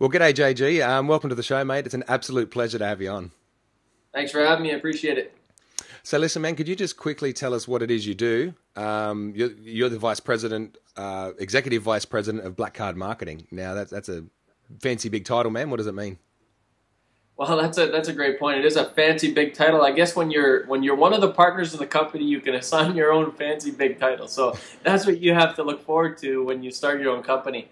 Well, g'day, JG. Welcome to the show, mate. It's an absolute pleasure to have you on. Thanks for having me. I appreciate it. So, listen, man, could you just quickly tell us what it is you do? You're the vice president, executive vice president of Black Card Marketing. Now, that's a fancy big title, man. What does it mean? Well, that's a great point. It is a fancy big title. I guess when you're one of the partners in the company, you can assign your own fancy big title. So that's what you have to look forward to when you start your own company.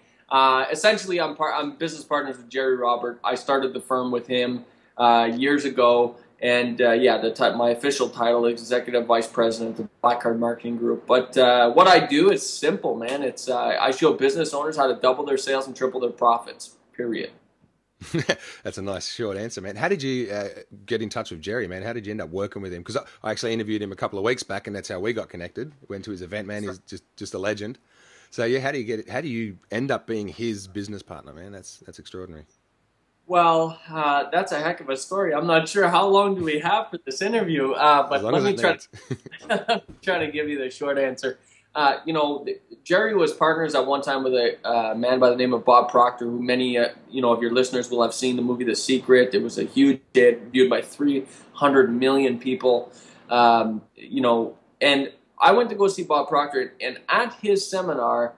Essentially, I'm business partners with Jerry Robert. I started the firm with him years ago, and yeah, my official title is executive vice president of the Black Card Marketing Group. But what I do is simple, man. It's I show business owners how to double their sales and triple their profits. Period. That's a nice short answer, man. How did you get in touch with Jerry, man? How did you end up working with him? Because I actually interviewed him a couple of weeks back, and that's how we got connected. Went to his event, man. He's just a legend. So yeah, how do you get it? How do you end up being his business partner, man? That's extraordinary. Well, that's a heck of a story. I'm not sure how long do we have for this interview, As but long let as me it needs. try to give you the short answer. Jerry was partners at one time with a man by the name of Bob Proctor, who many of your listeners will have seen the movie The Secret. It was a huge hit, viewed by 300 million people. And I went to go see Bob Proctor, and at his seminar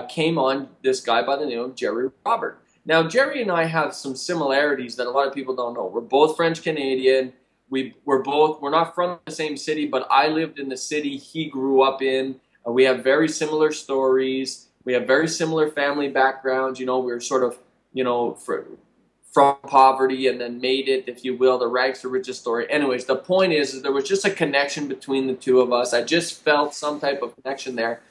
came on this guy by the name of Jerry Robert. Now, Jerry and I have some similarities that a lot of people don't know. We're both French Canadian. We're not from the same city, but I lived in the city he grew up in. We have very similar stories. We have very similar family backgrounds. We're sort of, from poverty and then made it, if you will, the rags to riches story. Anyways, the point is there was just a connection between the two of us. I just felt some type of connection there.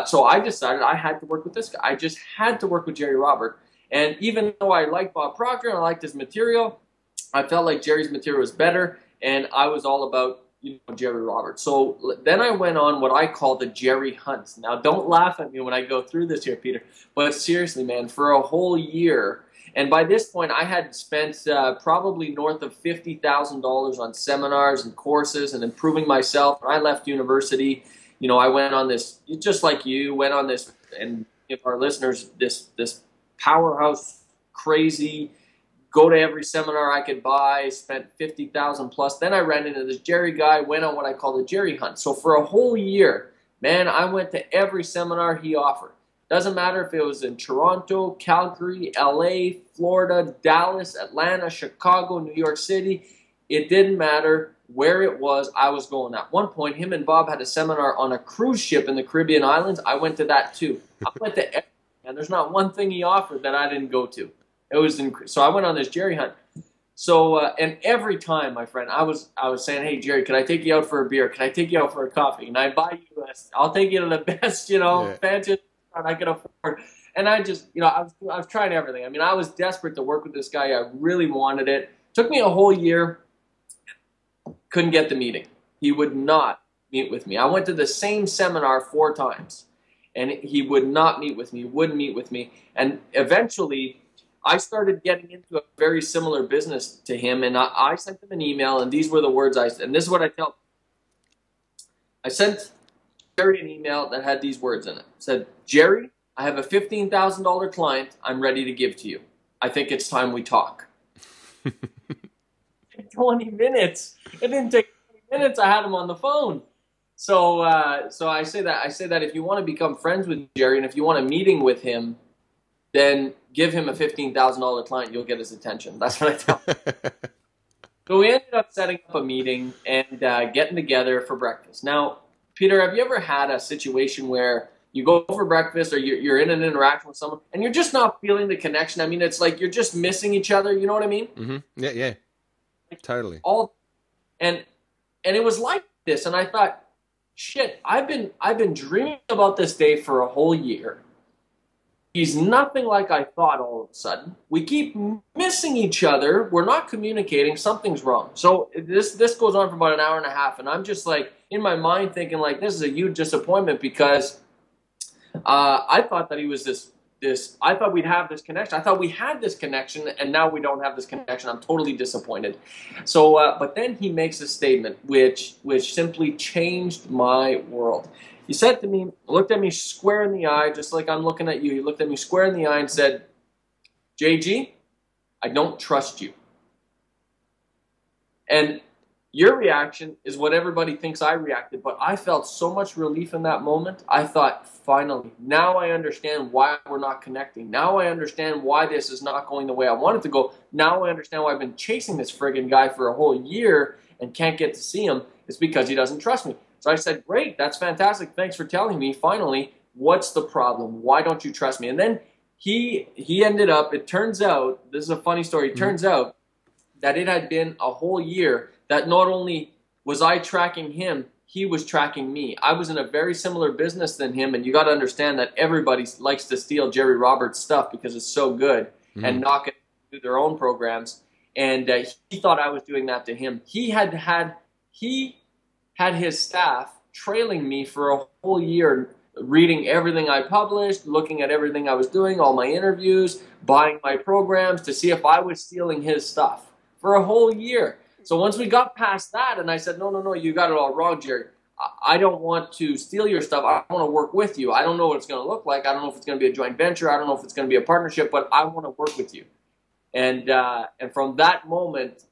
So I decided I had to work with this guy. I just had to work with Jerry Robert. And even though I liked Bob Proctor and I liked his material, I felt like Jerry's material was better, and I was all about Jerry Roberts. So then I went on what I call the Jerry Hunt. Now, don't laugh at me when I go through this here, Peter, but seriously, man, for a whole year, and by this point, I had spent probably north of $50,000 on seminars and courses and improving myself. When I left university, I went on this, just like you, went on this, and if our listeners, this powerhouse, crazy, go to every seminar I could buy, spent 50,000 plus. Then I ran into this Jerry guy, went on what I call the Jerry Hunt. So for a whole year, man, I went to every seminar he offered. Doesn't matter if it was in Toronto, Calgary, LA, Florida, Dallas, Atlanta, Chicago, New York City. It didn't matter where it was, I was going. At one point, him and Bob had a seminar on a cruise ship in the Caribbean islands. I went to that too. I went to every, and there's not one thing he offered that I didn't go to. It was so I went on this Jerry Hunt. So and every time, my friend, I was saying, hey Jerry, can I take you out for a beer? Can I take you out for a coffee? And I buy you I'll take you to the best, Yeah. fancy restaurant I could afford. And I just, I was trying everything. I mean, I was desperate to work with this guy. I really wanted it. Took me a whole year. Couldn't get the meeting. He would not meet with me. I went to the same seminar 4 times, and he would not meet with me. Wouldn't meet with me. And eventually, I started getting into a very similar business to him, and I sent him an email, and these were the words and this is what I tell. I sent Jerry an email that had these words in it. It said, Jerry, I have a $15,000 client I'm ready to give to you. I think it's time we talk. 20 minutes. It didn't take 20 minutes. I had him on the phone. So I say that if you want to become friends with Jerry and if you want a meeting with him, then give him a $15,000 client. You'll get his attention. That's what I tell him. So we ended up setting up a meeting and getting together for breakfast. Now, Peter, have you ever had a situation where you go for breakfast or you're in an interaction with someone and you're just not feeling the connection? I mean, it's like you're just missing each other. You know what I mean? Mm-hmm. Yeah, yeah, totally. And it was like this. And I thought, shit, I've been dreaming about this day for a whole year. He's nothing like I thought all of a sudden. We keep missing each other. We're not communicating. Something's wrong. So this goes on for about an hour and a half. And I'm just like in my mind thinking like this is a huge disappointment because I thought that he was this I thought we'd have this connection. I thought we had this connection and now we don't have this connection. I'm totally disappointed. So but then he makes a statement which simply changed my world. He said to me, looked at me square in the eye, just like I'm looking at you. He looked at me square in the eye and said, JG, I don't trust you. And your reaction is what everybody thinks I reacted, but I felt so much relief in that moment. I thought, finally, now I understand why we're not connecting. Now I understand why this is not going the way I want it to go. Now I understand why I've been chasing this friggin' guy for a whole year and can't get to see him. It's because he doesn't trust me. So I said, great, that's fantastic. Thanks for telling me. Finally, what's the problem? Why don't you trust me? And then he ended up, it turns out, this is a funny story, it turns out that it had been a whole year that not only was I tracking him, he was tracking me. I was in a very similar business than him, and you got to understand that everybody likes to steal Jerry Roberts' stuff because it's so good and knock it through their own programs. And he thought I was doing that to him. He had his staff trailing me for a whole year, reading everything I published, looking at everything I was doing, all my interviews, buying my programs to see if I was stealing his stuff for a whole year. So once we got past that, and I said, no, you got it all wrong, Jerry. I don't want to steal your stuff. I want to work with you. I don't know what it's going to look like. I don't know if it's going to be a joint venture. I don't know if it's going to be a partnership, but I want to work with you. And from that moment,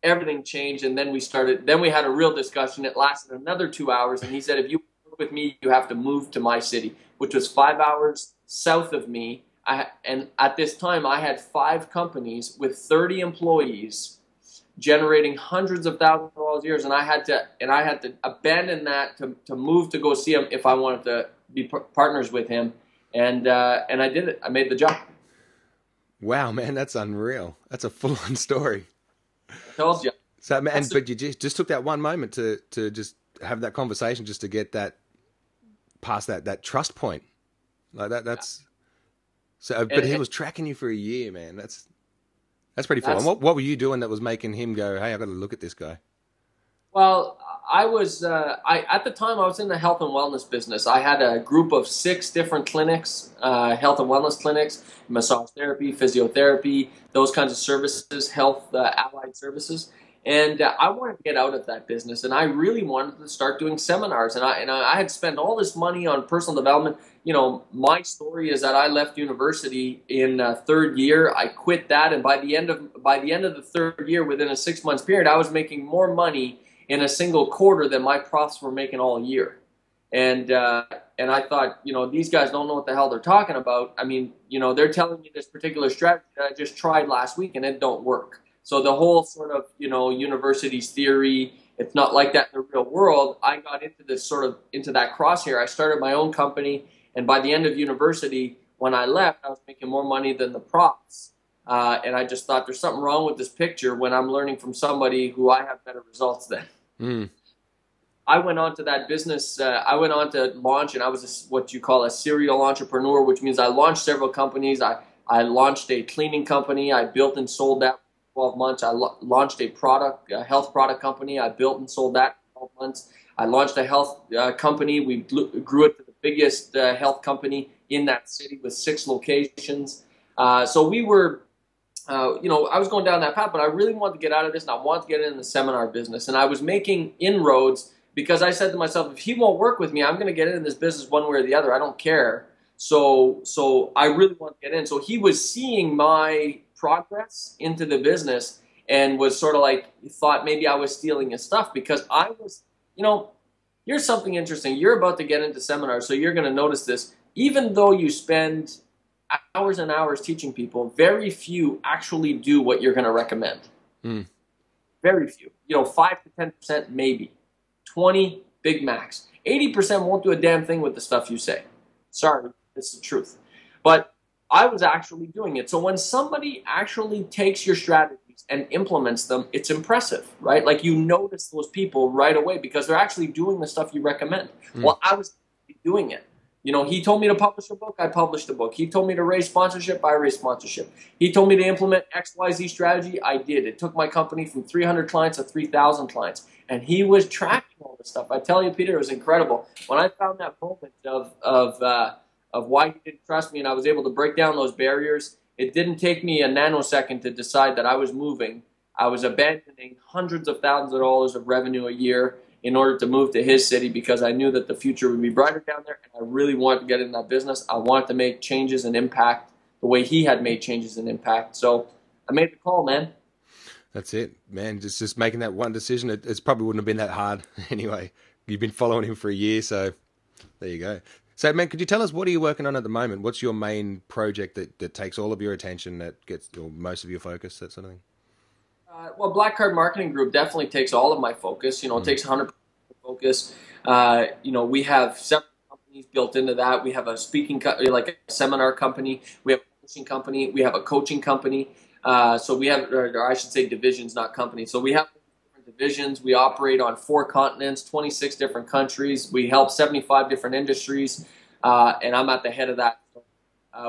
everything changed. And then we had a real discussion. It lasted another 2 hours. And he said, if you work with me, you have to move to my city, which was 5 hours south of me. And at this time, I had 5 companies with 30 employees generating hundreds of thousands of dollars a year, and I had to abandon that to move to go see him if I wanted to be partners with him, and I did it. I made the jump. Wow, man, that's unreal. That's a full-on story. I told you. So, man, but you just took that one moment to just have that conversation, just to get that past that trust point, like that. That's so. But he was tracking you for a year, man. That's pretty full. And what were you doing that was making him go, hey, I've got to look at this guy? Well, I was, at the time I was in the health and wellness business. I had a group of 6 different clinics, health and wellness clinics, massage therapy, physiotherapy, those kinds of services, health allied services. And I wanted to get out of that business, and I really wanted to start doing seminars. And I had spent all this money on personal development. You know, my story is that I left university in 3rd year. I quit that, and by the end of the 3rd year, within a 6-month period, I was making more money in a single quarter than my profs were making all year. And I thought, you know, these guys don't know what the hell they're talking about. I mean, you know, they're telling me this particular strategy that I just tried last week, and it don't work. So the whole sort of, you know, universities theory, it's not like that in the real world. I got into that crosshair. I started my own company, and by the end of university, when I left, I was making more money than the profs. And I just thought there's something wrong with this picture when I'm learning from somebody who I have better results than. I went on to that business. I went on to launch, and I was what you call a serial entrepreneur, which means I launched several companies. I launched a cleaning company. I built and sold that. 12 months. I launched a health product company. I built and sold that in 12 months. I launched a health company. We grew it to the biggest health company in that city with 6 locations. So we were, you know, I was going down that path, but I really wanted to get out of this, and I wanted to get in the seminar business. And I was making inroads because I said to myself, if he won't work with me, I'm going to get in this business one way or the other. I don't care. So I really want to get in. So he was seeing my progress into the business and was sort of like, thought maybe I was stealing his stuff because I was, you know, here's something interesting. You're about to get into seminars, so you're going to notice this. Even though you spend hours and hours teaching people, very few actually do what you're going to recommend. Very few. You know, 5 to 10% maybe. 20 big max. 80% won't do a damn thing with the stuff you say. Sorry, it's the truth. But I was actually doing it. So when somebody actually takes your strategies and implements them, it's impressive, right? Like you notice those people right away because they're actually doing the stuff you recommend. Well, I was doing it. You know, he told me to publish a book, I published a book. He told me to raise sponsorship, I raised sponsorship. He told me to implement XYZ strategy, I did. It took my company from 300 clients to 3,000 clients. And he was tracking all this stuff. I tell you, Peter, it was incredible. When I found that moment of why he didn't trust me and I was able to break down those barriers, it didn't take me a nanosecond to decide that I was moving. I was abandoning hundreds of thousands of dollars of revenue a year in order to move to his city because I knew that the future would be brighter down there, and I really wanted to get in that business. I wanted to make changes and impact the way he had made changes and impact. So I made the call, man. That's it, man. Just making that one decision. It probably wouldn't have been that hard anyway. You've been following him for a year, so there you go. So, man, could you tell us what are you working on at the moment? What's your main project that takes all of your attention, that gets most of your focus, that sort of thing? Well, Black Card Marketing Group definitely takes all of my focus. It takes 100% focus. We have several companies built into that. We have a like a seminar company. We have a coaching company. We have a coaching company. So we have, or I should say divisions, not companies. So we have different divisions. We operate on 4 continents, 26 different countries. We help 75 different industries, and I'm at the head of that.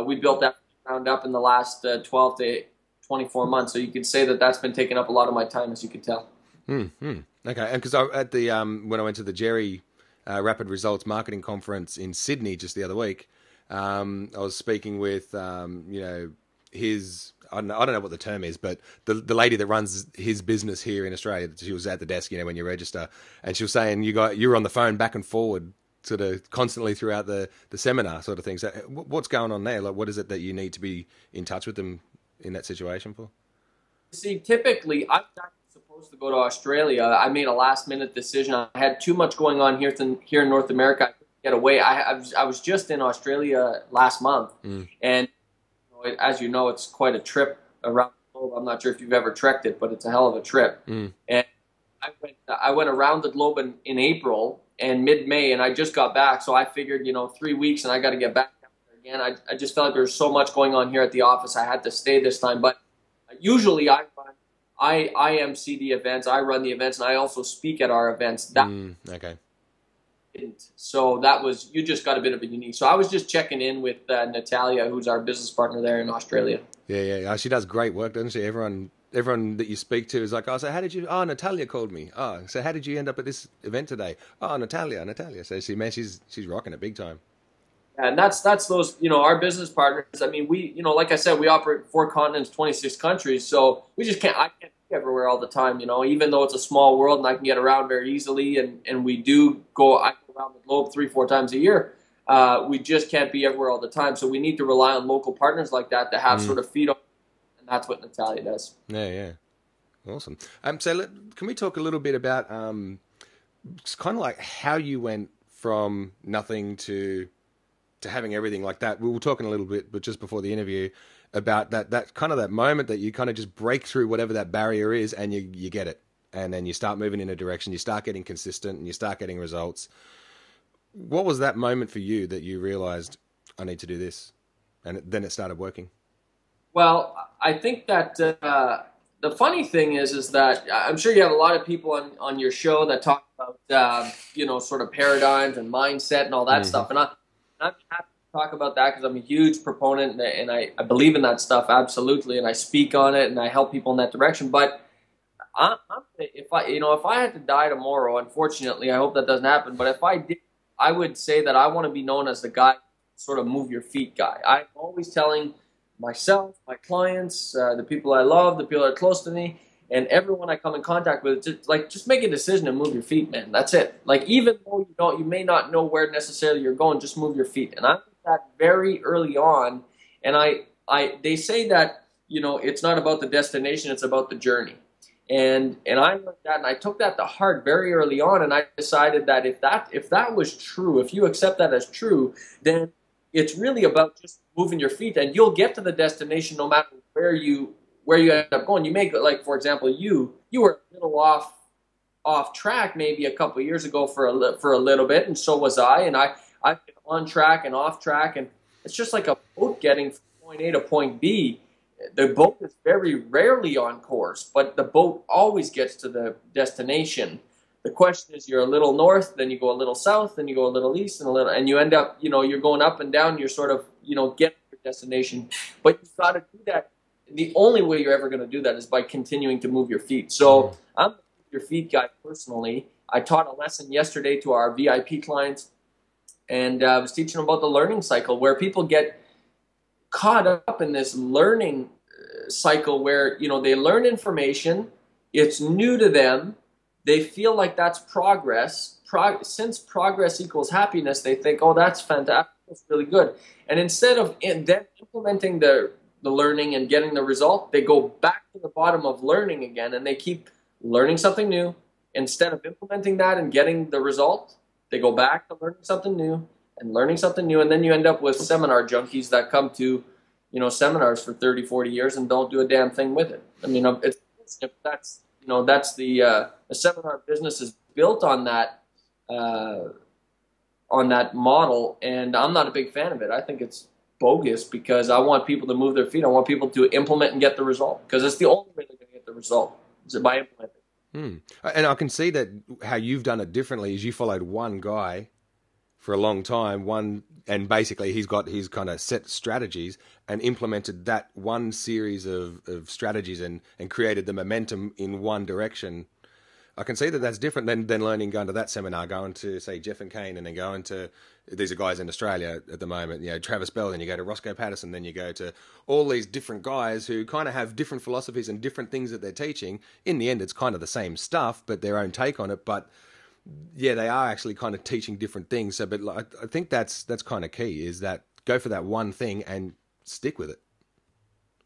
We built that ground up in the last 12 to 24 months. So you could say that that's been taking up a lot of my time, as you can tell. Okay, and because at the when I went to the Jerry Rapid Results Marketing Conference in Sydney just the other week, I was speaking with his, I don't know what the term is, but the lady that runs his business here in Australia. She was at the desk, when you register, and she was saying you were on the phone back and forward sort of constantly throughout the seminar sort of thing. So what's going on there? Like, what is it that you need to be in touch with them in that situation for? See, typically, I'm not supposed to go to Australia. I made a last-minute decision. I had too much going on here in North America. I couldn't get away. I was just in Australia last month, and as you know, it's quite a trip around the globe. I'm not sure if you've ever trekked it, but it's a hell of a trip. And I went around the globe in April and mid-May, and I just got back. So I figured, 3 weeks, and I got to get back again. I just felt like there was so much going on here at the office. I had to stay this time. But usually I MC the events, I run the events, and I also speak at our events. Okay. So you just got a bit of a unique. So I was just checking in with Natalia, who's our business partner there in Australia. Yeah. She does great work, doesn't she? Everyone that you speak to is like, so how did you? Oh, Natalia called me. Oh, so how did you end up at this event today? Oh, Natalia. So she's rocking it big time. And that's those, our business partners. I mean, we, like I said, we operate 4 continents, 26 countries. So we just I can't be everywhere all the time, even though it's a small world and I can get around very easily. And we do I go around the globe 3-4 times a year. We just can't be everywhere all the time. So we need to rely on local partners like that to have sort of feet on. And that's what Natalia does. Yeah. Awesome. So can we talk a little bit about kind of like how you went from nothing to having everything like that? We were talking a little bit, but just before the interview, about that kind of that moment that you kind of just break through whatever that barrier is, and you get it, and then you start moving in a direction, you start getting consistent, and you start getting results. What was that moment for you that you realized, I need to do this, and then it started working? Well, I think that the funny thing is that I'm sure you have a lot of people on your show that talk about sort of paradigms and mindset and all that stuff, and I'm happy to talk about that because I'm a huge proponent and I believe in that stuff absolutely, and I speak on it and I help people in that direction. But if I had to die tomorrow, unfortunately, I hope that doesn't happen. But if I did, I would say that I want to be known as the guy, sort of move your feet guy. I'm always telling myself, my clients, the people I love, the people that are close to me, and everyone I come in contact with, just make a decision and move your feet, man. That's it. Like, even though you may not know where necessarily you're going, just move your feet. And I did that very early on. And they say that, it's not about the destination, it's about the journey. And I learned that, and I took that to heart very early on. And I decided that if that was true, if you accept that as true, then it's really about just moving your feet, and you'll get to the destination no matter where you end up going. You may, like, for example, you were a little off track maybe a couple of years ago for a little bit, and so was I. And I've been on track and off track, and it's just like a boat getting from point A to point B. The boat is very rarely on course, but the boat always gets to the destination. The question is, you're a little north, then you go a little south, then you go a little east, and you end up, you're going up and down. You're sort of, get to your destination, but you've got to do that. The only way you're ever going to do that is by continuing to move your feet. So I'm a move your feet guy personally. I taught a lesson yesterday to our VIP clients, and I was teaching them about the learning cycle, where people get caught up in this learning cycle where, they learn information, it's new to them, they feel like that's progress. since progress equals happiness, they think, oh, that's fantastic, that's really good. And instead of then implementing the learning and getting the result, they go back to the bottom of learning again, and they keep learning something new. Instead of implementing that and getting the result, they go back to learning something new and learning something new, and then you end up with seminar junkies that come to, seminars for 30, 40 years and don't do a damn thing with it. I mean, that's the seminar business is built on that model, and I'm not a big fan of it. I think it's bogus because I want people to move their feet. I want people to implement and get the result, because it's the only way they're going to get the result is by implementing. And I can see that how you've done it differently is you followed one guy for a long time, and basically he's got his kind of set strategies and implemented that one series of strategies and created the momentum in one direction. I can see that that's different than learning, going to that seminar, going to, say, Jeff and Kane, and then going to, these are guys in Australia at the moment, Travis Bell, then you go to Roscoe Patterson, then you go to all these different guys who kind of have different philosophies and different things that they're teaching. In the end, it's kind of the same stuff, but their own take on it. But yeah, they are actually kind of teaching different things. So, but I think that's kind of key, is that go for that one thing and stick with it.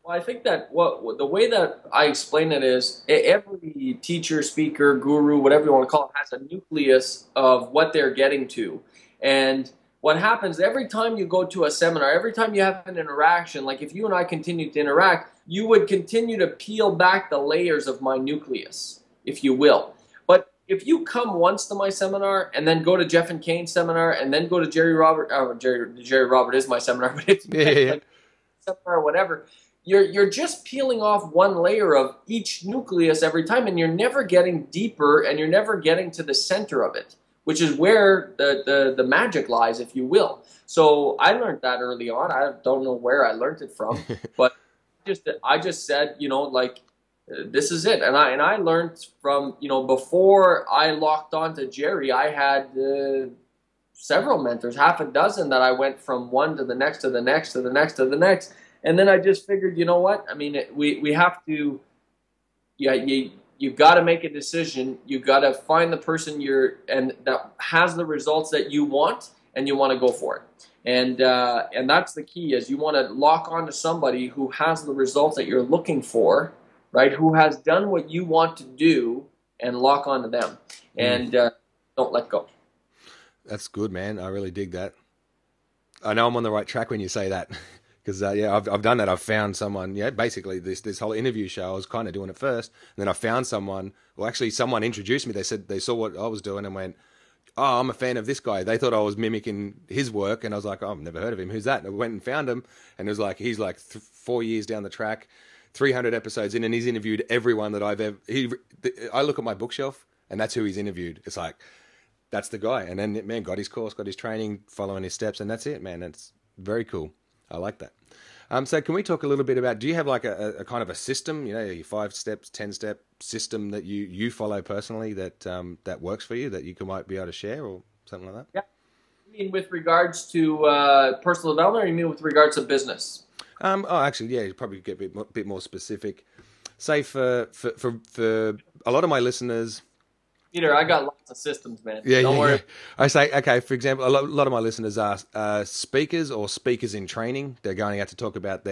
Well, I think that the way that I explain it is every teacher, speaker, guru, whatever you want to call it, has a nucleus of what they're getting to. And what happens every time you go to a seminar, every time you have an interaction, like if you and I continue to interact, you would continue to peel back the layers of my nucleus, if you will. But if you come once to my seminar and then go to Jeff and Kane's seminar and then go to Jerry Robert, Jerry Robert is my seminar, but it's like seminar or whatever, you're just peeling off one layer of each nucleus every time, and you're never getting deeper, and you're never getting to the center of it, which is where the magic lies, if you will. So I learned that early on. I don't know where I learned it from, but I just said, this is it. And I learned from, before I locked on to Jerry, I had several mentors, half a dozen, that I went from one to the next, to the next, to the next, to the next. And then I just figured, you know what? I mean, we have to, you've got to make a decision. You've got to find the person that has the results that you want, and you want to go for it. And that's the key, is you want to lock on to somebody who has the results that you're looking for, right? Who has done what you want to do, and lock on to them. And don't let go. That's good, man. I really dig that. I know I'm on the right track when you say that. Because, I've done that. I've found someone, basically this whole interview show, I was kind of doing it first. And then I found someone, someone introduced me. They said they saw what I was doing and went, oh, I'm a fan of this guy. They thought I was mimicking his work. And I was like, oh, I've never heard of him. Who's that? And I went and found him. And it was like, he's like 4 years down the track, 300 episodes in, and he's interviewed everyone that I've ever... I look at my bookshelf, and that's who he's interviewed. It's like, that's the guy. And then, man, got his course, got his training, following his steps, and that's it, man. It's very cool. I like that. So can we talk a little bit about, do you have like a kind of a system, your 5 steps, 10-step system that you follow personally that works for you, that you might be able to share or something like that? Yeah. You mean with regards to personal development, or you mean with regards to business? You probably get a bit more specific. Say for a lot of my listeners... Peter, I got lots of systems, man. Don't worry. I say, okay, for example, a lot of my listeners are speakers or speakers in training. They're going out to talk about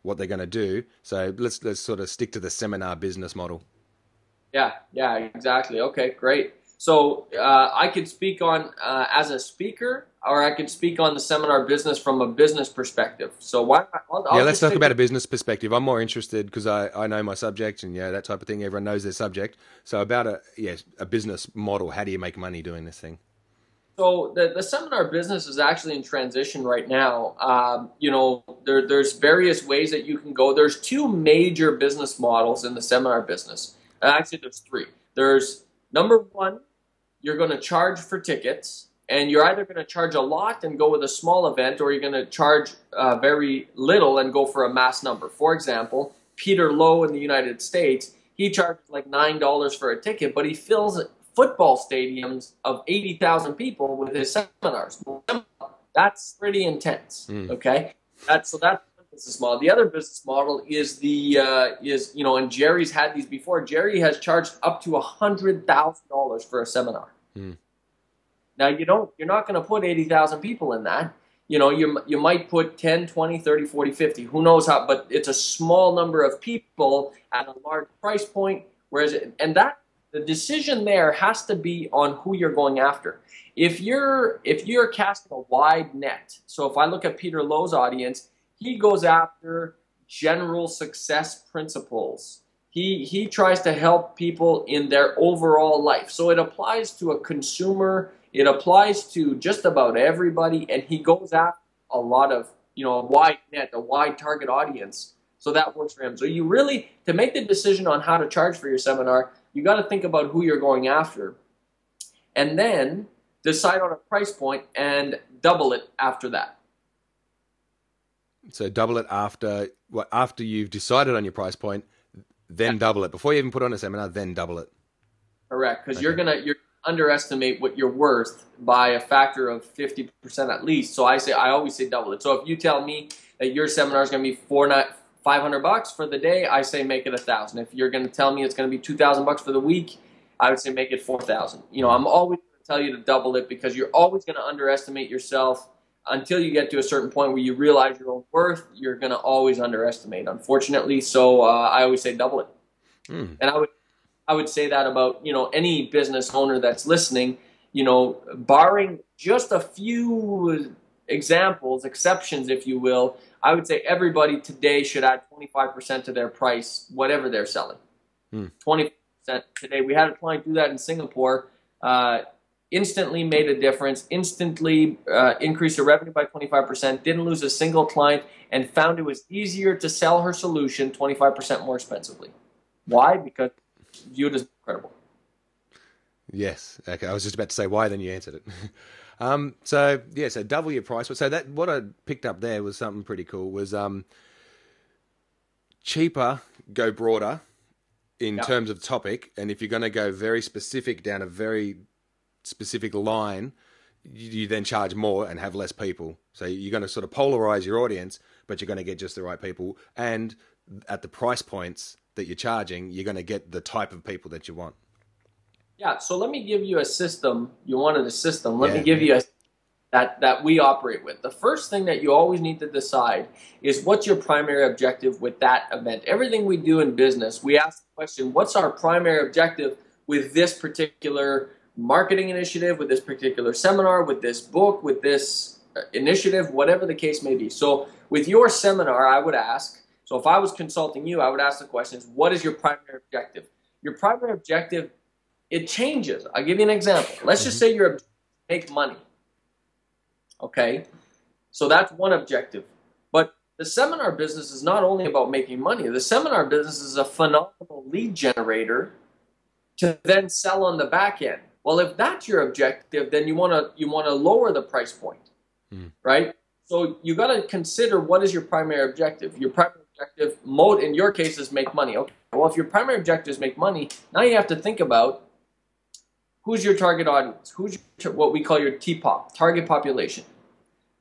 what they're going to do. So let's sort of stick to the seminar business model. Yeah, exactly. Okay, great. So I could speak on as a speaker, or I could speak on the seminar business from a business perspective. So let's talk about a business perspective. I'm more interested because I know my subject, and that type of thing. Everyone knows their subject. So about a business model. How do you make money doing this thing? So the seminar business is actually in transition right now. There's various ways that you can go. There's 2 major business models in the seminar business. Actually, there's 3. There's number 1. You're going to charge for tickets, and you're either going to charge a lot and go with a small event, or you're going to charge very little and go for a mass number. For example, Peter Lowe in the United States, he charges like $9 for a ticket, but he fills football stadiums of 80,000 people with his seminars. That's pretty intense, okay? That's one business model. The other business model is and Jerry's had these before. Jerry has charged up to $100,000 for a seminar. Now you're not going to put 80,000 people in that. You might put 10, 20, 30, 40, 50. Who knows how, but it's a small number of people at a large price point. The decision there has to be on who you're going after. If you're casting a wide net, so if I look at Peter Lowe's audience, he goes after general success principles. He tries to help people in their overall life. So it applies to a consumer, it applies to just about everybody, and he goes after a lot of, a wide net, a wide target audience. So that works for him. So you really, to make the decision on how to charge for your seminar, you got to think about who you're going after, and then decide on a price point and double it after that. So double it after you've decided on your price point, then double it. Before you even put on a seminar, then double it. Correct, because you're underestimate what you're worth by a factor of 50% at least. So I always say double it. So if you tell me that your seminar is going to be $500 for the day, I say make it $1,000. If you're going to tell me it's going to be $2,000 for the week, I would say make it $4,000. I'm always going to tell you to double it, because you're always going to underestimate yourself until you get to a certain point where you realize your own worth. You're going to always underestimate, unfortunately. So I always say double it. And I would say that about any business owner that's listening. Barring just a few exceptions, if you will, I would say everybody today should add 25% to their price, whatever they're selling. 20% today. We had a client do that in Singapore. Instantly made a difference, instantly increased her revenue by 25%, didn't lose a single client, and found it was easier to sell her solution 25% more expensively. Why? Because viewed as incredible. Yes. Okay. I was just about to say why, then you answered it. So double your price. So what I picked up there was something pretty cool. Was cheaper, go broader in terms of topic, and if you're going to go very specific down a very specific line, you then charge more and have less people. So you're going to sort of polarize your audience, but you're going to get just the right people, and at the price points that you're charging, you're going to get the type of people that you want. Yeah, so let me give you a system. You wanted a system. Let me give you that we operate with. The first thing that you always need to decide is what's your primary objective with that event. Everything we do in business, we ask the question, what's our primary objective with this particular marketing initiative, with this particular seminar, with this book, with this initiative, whatever the case may be. So with your seminar, I would ask, so if I was consulting you, I would ask the questions, what is your primary objective? Your primary objective, it changes. I'll give you an example. Let's just say your objective is to make money. Okay? So that's one objective. But the seminar business is not only about making money. The seminar business is a phenomenal lead generator to then sell on the back end. Well, if that's your objective, then you want to lower the price point, right? So you got to consider, what is your primary objective. Your primary objective, in your case, is make money. Okay. Well, if your primary objective is make money, now you have to think about who's your target audience, who's what we call your TPOP, target population.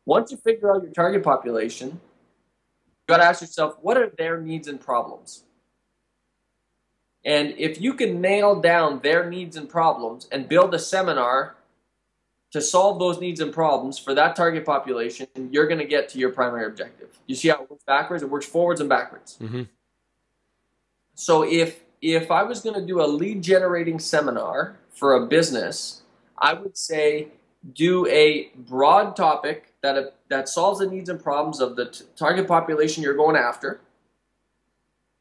Once you figure out your target population, you got to ask yourself, what are their needs and problems? And if you can nail down their needs and problems and build a seminar to solve those needs and problems for that target population, you're going to get to your primary objective. You see how it works backwards? It works forwards and backwards. So if I was going to do a lead generating seminar for a business, I would say do a broad topic that solves the needs and problems of the target population you're going after.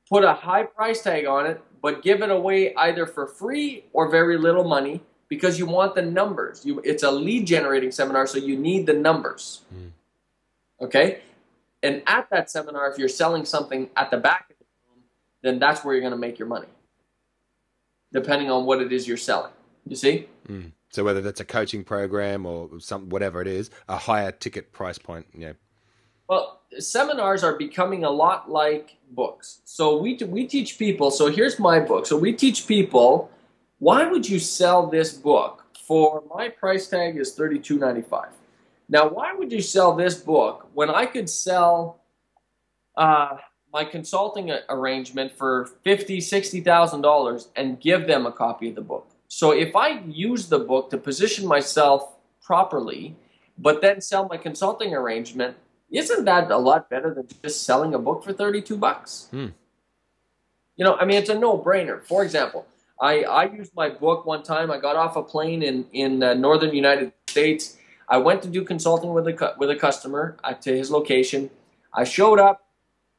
Put a high price tag on it, but give it away either for free or very little money, because you want the numbers. It's a lead generating seminar, so you need the numbers. Okay? And at that seminar, if you're selling something at the back of the room, then that's where you're going to make your money, depending on what it is you're selling. You see? So whether that's a coaching program or whatever it is, a higher ticket price point. Yeah. Well, seminars are becoming a lot like books. So we teach people, so here's my book. So we teach people, why would you sell this book? For my price tag is $32.95. Now, why would you sell this book when I could sell my consulting arrangement for $50,000, $60,000 and give them a copy of the book? So if I use the book to position myself properly, but then sell my consulting arrangement, isn't that a lot better than just selling a book for $32? You know, I mean, it's a no-brainer. For example, I used my book one time. I got off a plane in northern United States. I went to do consulting with a customer to his location. I showed up.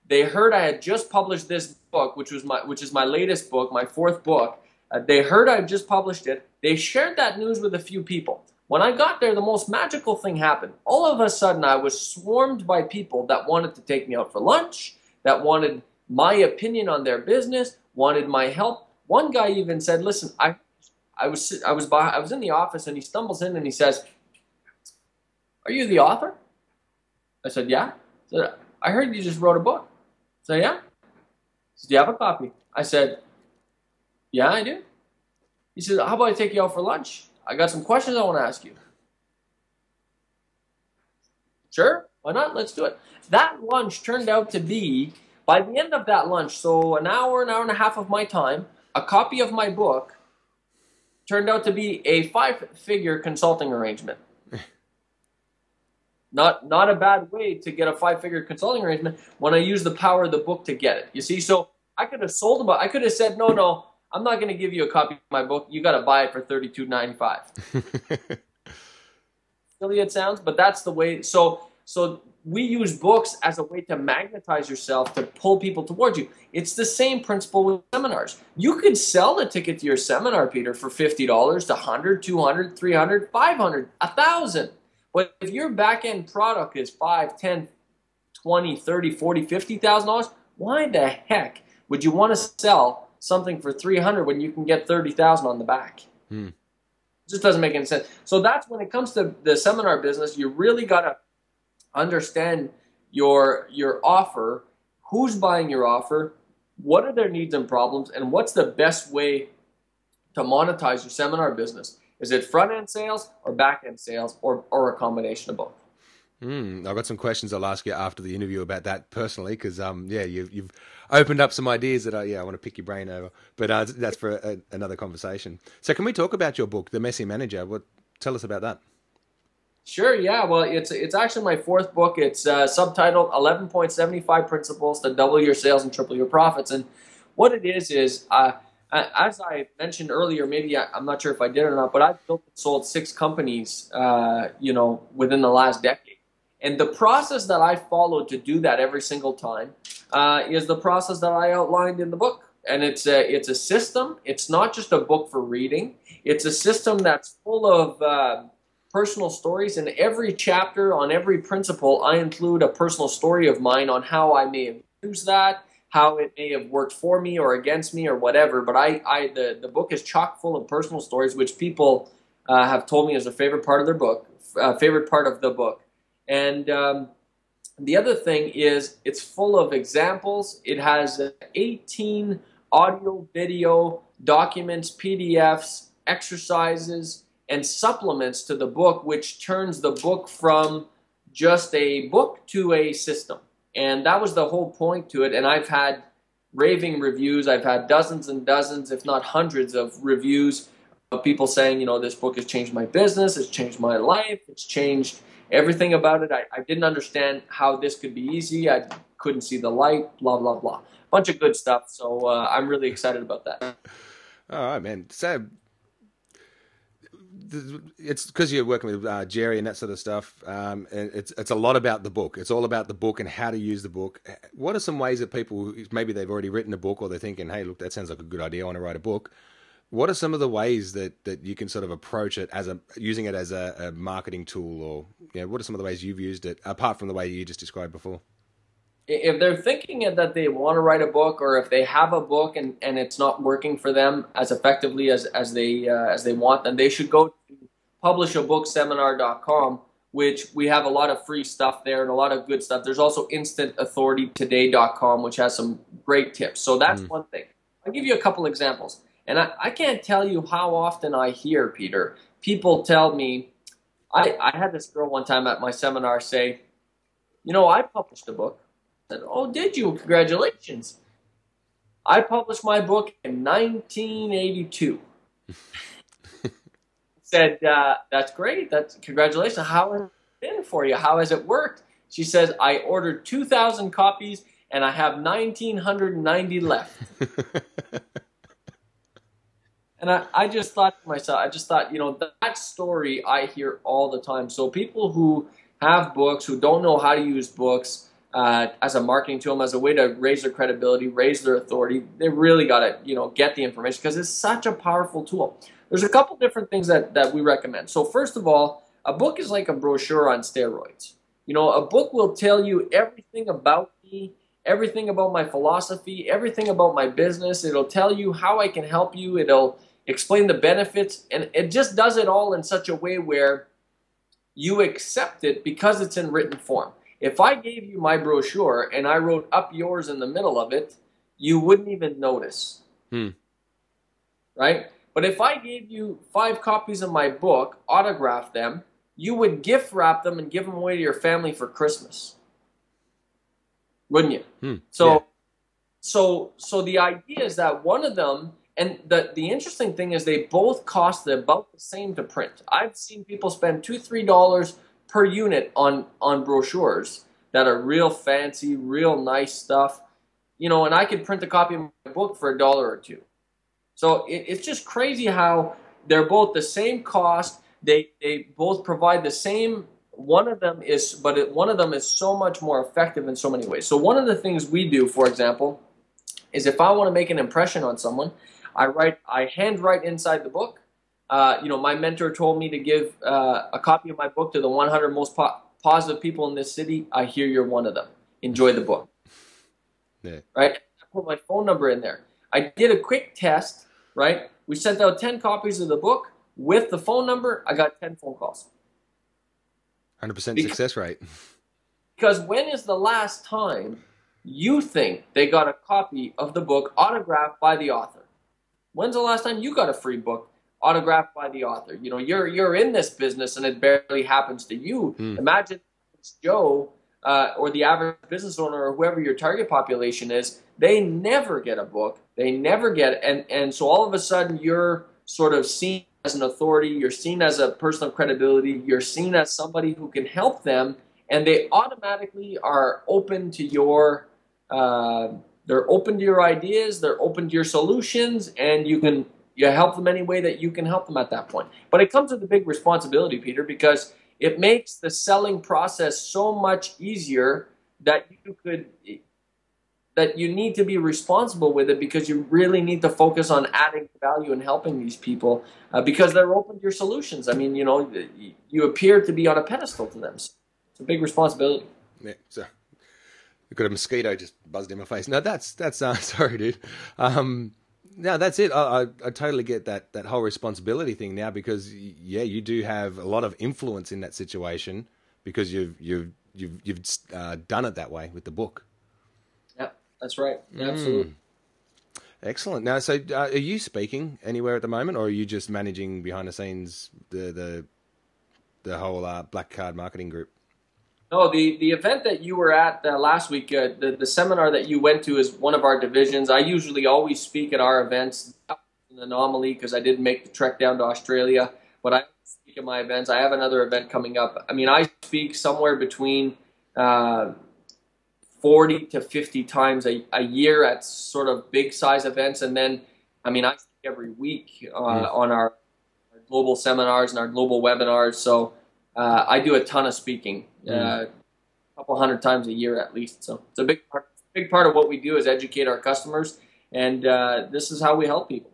They heard I had just published this book, which is my latest book, my fourth book. They heard I had just published it. They shared that news with a few people. When I got there, the most magical thing happened. All of a sudden, I was swarmed by people that wanted to take me out for lunch, that wanted my opinion on their business, wanted my help. One guy even said, "Listen, I was in the office," and he stumbles in and he says, "Are you the author?" I said, "Yeah." He said, "I heard you just wrote a book." I said, "Yeah." He said, "Do you have a copy?" I said, "Yeah, I do." He said, "How about I take you out for lunch? I got some questions I want to ask you." Sure, why not? Let's do it. That lunch turned out to be, by the end of that lunch, so an hour and a half of my time, a copy of my book turned out to be a 5-figure consulting arrangement. Not a bad way to get a 5-figure consulting arrangement when I use the power of the book to get it. You see, so I could have sold them, but I could have said, no, I'm not going to give you a copy of my book. You got to buy it for $32.95. Silly it sounds, but that's the way. So we use books as a way to magnetize yourself, to pull people towards you. It's the same principle with seminars. You could sell a ticket to your seminar, Peter, for $50 to $100, $200, $300, $500, $1,000. But if your back-end product is $5, $10, $20, $30, $40, $50,000, why the heck would you want to sell something for $300 when you can get $30,000 on the back? It just doesn't make any sense. So that's when it comes to the seminar business, you really got to understand your offer, who's buying your offer, what are their needs and problems, and what's the best way to monetize your seminar business. Is it front-end sales or back-end sales or a combination of both? I've got some questions I'll ask you after the interview about that personally, because you've opened up some ideas that I want to pick your brain over, but that's for another conversation. So can we talk about your book, The Messy Manager? Tell us about that. Sure, yeah. Well, it's actually my fourth book. It's subtitled 11.75 Principles to Double Your Sales and Triple Your Profits. And what it is as I mentioned earlier, maybe I'm not sure if I did or not, but I've built and sold 6 companies, within the last decade. And the process that I followed to do that every single time is the process that I outlined in the book. And it's a system. It's not just a book for reading. It's a system that's full of personal stories. In every chapter, on every principle, I include a personal story of mine on how I may have used that, how it may have worked for me or against me or whatever. But the book is chock full of personal stories, which people have told me is a favorite part of their book, favorite part of the book. And the other thing is it's full of examples. It has 18 audio, video, documents, PDFs, exercises, and supplements to the book, which turns the book from just a book to a system. And that was the whole point to it. And I've had raving reviews. I've had dozens and dozens, if not hundreds of reviews of people saying, this book has changed my business, it's changed my life, it's changed everything about it. I didn't understand how this could be easy. I couldn't see the light, blah, blah, blah. Bunch of good stuff. So I'm really excited about that. All right, man. So it's because you're working with Jerry and that sort of stuff. And it's a lot about the book. It's all about the book and how to use the book. What are some ways that people, maybe they've already written a book or they're thinking, hey, look, that sounds like a good idea. I want to write a book. What are some of the ways that you can sort of approach it using it as a marketing tool, or what are some of the ways you've used it apart from the way you just described before? If they're thinking that they want to write a book, or if they have a book and it's not working for them as effectively as they want, then they should go to publishabookseminar.com, which we have a lot of free stuff there and a lot of good stuff. There's also instantauthoritytoday.com, which has some great tips. So that's one thing. I'll give you a couple examples. And I can't tell you how often I hear, Peter, people tell me, I had this girl one time at my seminar say, I published a book. I said, oh, did you? Congratulations. I published my book in 1982. said, that's great. That's congratulations. How has it been for you? How has it worked? She says, I ordered 2,000 copies and I have 1,990 left. And I just thought to myself, that story I hear all the time. So people who have books, who don't know how to use books as a marketing tool, as a way to raise their credibility, raise their authority, they really got to, get the information because it's such a powerful tool. There's a couple different things that we recommend. So first of all, a book is like a brochure on steroids. A book will tell you everything about me, everything about my philosophy, everything about my business. It'll tell you how I can help you. It'll explain the benefits, and it just does it all in such a way where you accept it because it's in written form. If I gave you my brochure and I wrote up yours in the middle of it, you wouldn't even notice. Right? But if I gave you 5 copies of my book, autographed them, you would gift wrap them and give them away to your family for Christmas. Wouldn't you? So the idea is that one of them, and the interesting thing is they both cost about the same to print. I've seen people spend $2-3 per unit on brochures that are real fancy, real nice stuff. And I could print a copy of my book for $1 or $2. So it's just crazy how they're both the same cost. They both provide the same. One of them is so much more effective in so many ways. So one of the things we do, for example, is if I want to make an impression on someone, I handwrite inside the book. My mentor told me to give a copy of my book to the 100 most positive people in this city. I hear you're one of them. Enjoy the book. Yeah. Right? I put my phone number in there. I did a quick test, right? We sent out 10 copies of the book with the phone number. I got 10 phone calls. 100% success rate. Because when is the last time you think they got a copy of the book autographed by the author? When's the last time you got a free book autographed by the author? You're in this business and it barely happens to you. Imagine it's Joe or the average business owner or whoever your target population is. They never get a book. They never get it. And so all of a sudden you're sort of seen as an authority. You're seen as a person of credibility. You're seen as somebody who can help them. And they automatically are open to your they're open to your ideas, they're open to your solutions, and you help them any way that you can help them at that point. But it comes with a big responsibility, Peter, because it makes the selling process so much easier that you need to be responsible with it, because you really need to focus on adding value and helping these people because they're open to your solutions. I mean, you appear to be on a pedestal to them. So it's a big responsibility. Yeah, so I've got a mosquito just buzzed in my face. No, that's sorry, dude. No, that's it. I totally get that whole responsibility thing now, because you do have a lot of influence in that situation because you've done it that way with the book. Yeah, that's right. Absolutely. Excellent. Now, so are you speaking anywhere at the moment, or are you just managing behind the scenes the whole Black Card Marketing Group? No, the event that you were at last week, the seminar that you went to is one of our divisions. I usually always speak at our events. That was an anomaly because I didn't make the trek down to Australia, but I speak at my events. I have another event coming up. I mean, I speak somewhere between 40 to 50 times a year at sort of big size events. And then, I mean, I speak every week on our global seminars and our global webinars. So I do a ton of speaking. A couple hundred times a year at least. So it's a big part of what we do is educate our customers, and this is how we help people.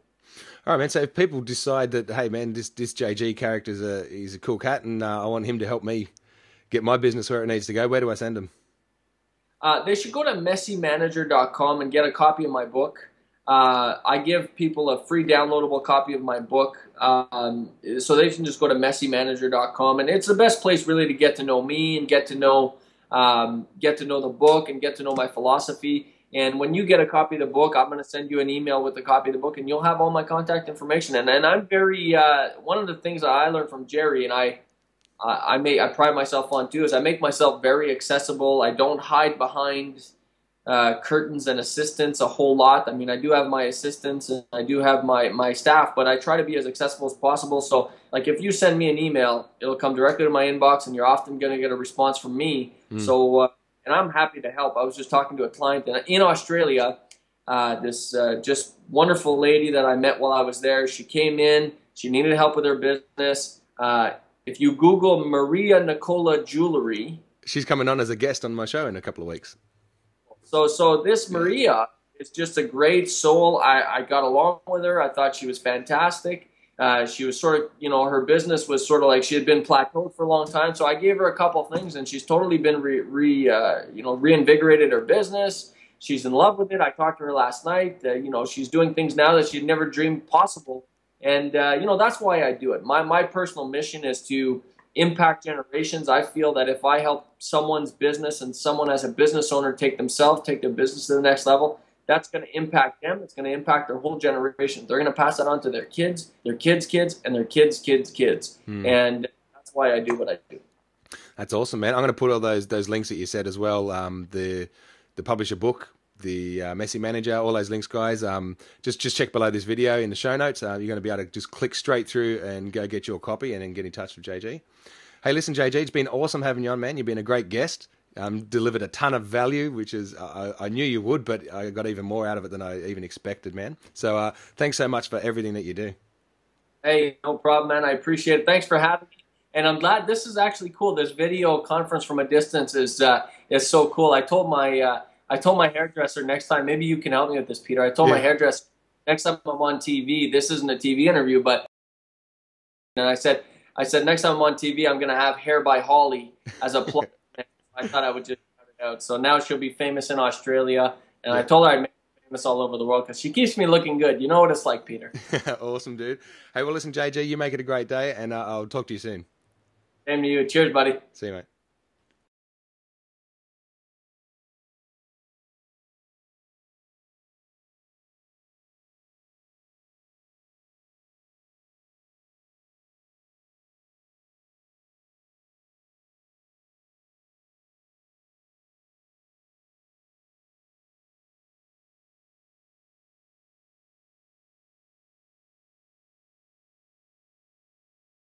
All right, man. So if people decide that, hey, man, this JG character he's a cool cat, and I want him to help me get my business where it needs to go, where do I send them? They should go to messymanager.com and get a copy of my book. I give people a free downloadable copy of my book, so they can just go to messymanager.com, and it's the best place really to get to know me and get to know the book and get to know my philosophy. And when you get a copy of the book, I'm going to send you an email with a copy of the book, and you'll have all my contact information. And I'm very one of the things that I learned from Jerry, and I pride myself on too, is I make myself very accessible. I don't hide behind curtains and assistants a whole lot. I mean, I do have my assistants and I do have my staff, but I try to be as accessible as possible. So, like, if you send me an email, it'll come directly to my inbox, and you're often going to get a response from me. So, and I'm happy to help. I was just talking to a client in Australia. This just wonderful lady that I met while I was there. She came in. She needed help with her business. If you Google Maria Nicola Jewelry, she's coming on as a guest on my show in a couple of weeks. So this Maria is just a great soul. I got along with her. I thought she was fantastic. She was sort of, her business was sort of like she had been plateaued for a long time. So I gave her a couple things, and she's totally been reinvigorated her business. She's in love with it. I talked to her last night. She's doing things now that she'd never dreamed possible. And, that's why I do it. My personal mission is to impact generations. I feel that if I help someone's business and someone as a business owner take their business to the next level, that's going to impact them. It's going to impact their whole generation. They're going to pass that on to their kids, and their kids' kids. And that's why I do what I do. That's awesome, man. I'm going to put all those links that you said as well. The publisher book, the Messy Manager, all those links, guys. Just check below this video in the show notes. You're going to be able to just click straight through and go get your copy and then get in touch with JG. Hey, listen, JG, it's been awesome having you on, man. You've been a great guest. Delivered a ton of value, which is I knew you would, but I got even more out of it than I even expected, man. So thanks so much for everything that you do. Hey, no problem, man. I appreciate it. Thanks for having me. And I'm glad this is actually cool. This video conference from a distance is so cool. I told my hairdresser next time, maybe you can help me with this, Peter. I told my hairdresser next time I'm on TV, this isn't a TV interview, and I said next time I'm on TV, I'm going to have Hair by Holly as a plug. I thought I would just shout it out. So now she'll be famous in Australia, and I told her I'd make her famous all over the world because she keeps me looking good. You know what it's like, Peter. Awesome, dude. Hey, well, listen, JJ, you make it a great day, and I'll talk to you soon. Same to you. Cheers, buddy. See you, mate.